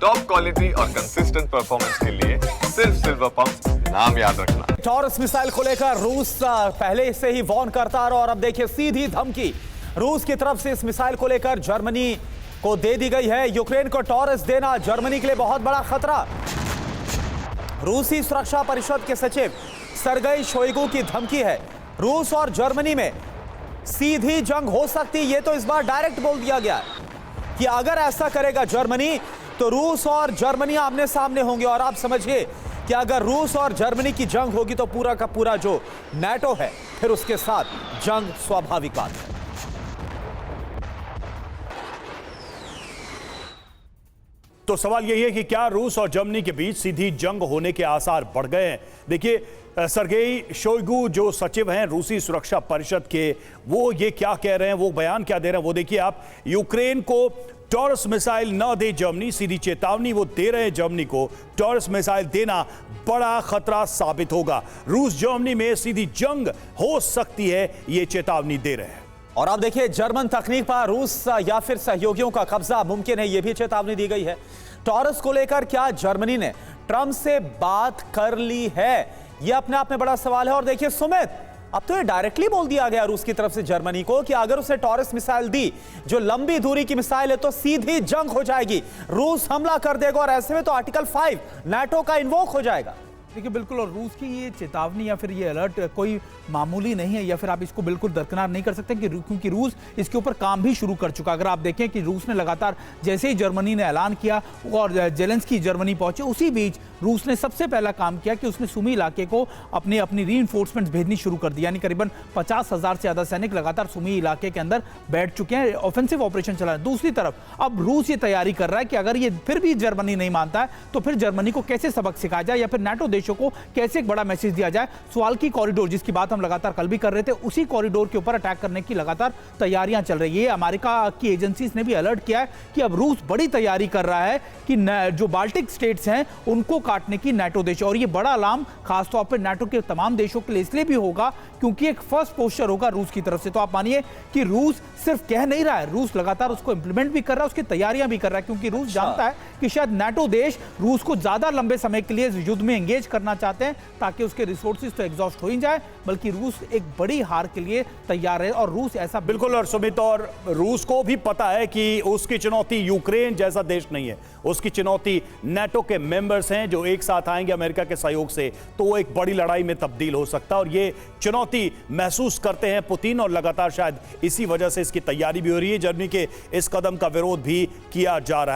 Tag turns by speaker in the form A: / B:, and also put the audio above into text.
A: Top quality और consistent performance के लिए सिर्फ सिल्वर पंप नाम याद रखना।
B: टॉरस मिसाइल को लेकर रूस पहले से ही वार्न करता रहा और अब देखिए सीधी धमकी रूस की तरफ से इस मिसाइल को लेकर जर्मनी को दे दी गई है। यूक्रेन को टॉरस देना जर्मनी के लिए बहुत बड़ा खतरा। रूसी सुरक्षा परिषद के सचिव सरगई शोइगु की धमकी है। रूस और जर्मनी में सीधी जंग हो सकती, ये तो इस बार डायरेक्ट बोल दिया गया है कि अगर ऐसा करेगा जर्मनी तो रूस और जर्मनी आमने सामने होंगे। और आप समझिए कि अगर रूस और जर्मनी की जंग होगी तो पूरा का पूरा जो नाटो है फिर उसके साथ जंग स्वाभाविक बात है।
C: तो सवाल यही है कि क्या रूस और जर्मनी के बीच सीधी जंग होने के आसार बढ़ गए हैं। देखिए सरगेई शोइगु जो सचिव हैं रूसी सुरक्षा परिषद के, वो ये क्या कह रहे हैं, वो बयान क्या दे रहे हैं, वो देखिए आप। यूक्रेन को टॉरस मिसाइल न दे जर्मनी, सीधी चेतावनी वो दे रहे हैं जर्मनी को। टॉरस मिसाइल देना बड़ा खतरा साबित होगा। रूस जर्मनी में सीधी जंग हो सकती है, ये चेतावनी दे रहे हैं।
B: और अब देखिए जर्मन तकनीक पर रूस या फिर सहयोगियों का कब्जा मुमकिन है, यह भी चेतावनी दी गई है। टॉरस को लेकर क्या जर्मनी ने ट्रंप से बात कर ली है, यह अपने आप में बड़ा सवाल है। और देखिए सुमित, अब तो ये डायरेक्टली बोल दिया गया रूस की तरफ से जर्मनी को कि अगर उसे टॉरस मिसाइल दी, जो लंबी दूरी की मिसाइल है, तो सीधी जंग हो जाएगी, रूस हमला कर देगा और ऐसे में तो आर्टिकल 5 नाटो का इन्वोक हो जाएगा।
D: देखिए बिल्कुल, और रूस की ये चेतावनी या फिर ये अलर्ट कोई मामूली नहीं है, या फिर आप इसको बिल्कुल दरकिनार नहीं कर सकते क्योंकि रूस इसके ऊपर काम भी शुरू कर चुका। अगर आप देखें कि रूस ने लगातार जैसे ही जर्मनी ने ऐलान किया और जेलेंस्की जर्मनी पहुंचे, उसी बीच रूस ने सबसे पहला काम किया कि उसने सुमी इलाके को अपनी रीइंफोर्समेंट्स भेजनी शुरू कर दी। यानी करीबन 50,000 से ज़्यादा सैनिक लगातार सुमी इलाके के अंदर बैठ चुके हैं, ऑफेंसिव ऑपरेशन चला है। दूसरी तरफ अब रूस ये तैयारी कर रहा है कि अगर ये फिर भी जर्मनी नहीं मानता है तो फिर जर्मनी को कैसे सबक सिखाया जाए या फिर नाटो देशों को कैसे एक बड़ा मैसेज दिया जाए। स्वाल्की कॉरिडोर, जिसकी बात हम लगातार कल भी कर रहे थे, उसी कॉरिडोर के ऊपर अटैक करने की लगातार तैयारियां चल रही है। अमेरिका की एजेंसीज ने भी अलर्ट किया है कि अब रूस बड़ी तैयारी कर रहा है कि जो बाल्टिक स्टेट्स हैं उनको काटने की नाटो देश। और ये बड़ा अलार्म खासतौर पर नाटो के तमाम देशों के लिए इसलिए भी होगा क्योंकि एक फर्स्ट पोस्चर होगा रूस की तरफ से। तो आप मानिए कि रूस सिर्फ कह नहीं रहा है, रूस लगातार उसको इंप्लीमेंट भी कर रहा है, उसकी तैयारियां भी कर रहा है, क्योंकि रूस जानता है कि शायद नाटो देश रूस को ज्यादा लंबे समय के लिए युद्ध में एंगेज करना चाहते हैं ताकि उसके रिसोर्सेज तो एग्जॉस्ट हो ही जाए, बल्कि रूस एक बड़ी हार के लिए तैयार है। और रूस ऐसा
C: बिल्कुल, और सुमित, और रूस को भी पता है कि उसकी चुनौती यूक्रेन जैसा देश नहीं है, उसकी चुनौती नाटो के मेंबर्स हैं जो एक साथ आएंगे अमेरिका के सहयोग से, तो वो एक बड़ी लड़ाई में तब्दील हो सकता है। और ये चुनौती महसूस करते हैं पुतिन, और लगातार शायद इसी वजह से इसकी तैयारी भी हो रही है। जर्मनी के इस कदम का विरोध भी किया जा रहा है।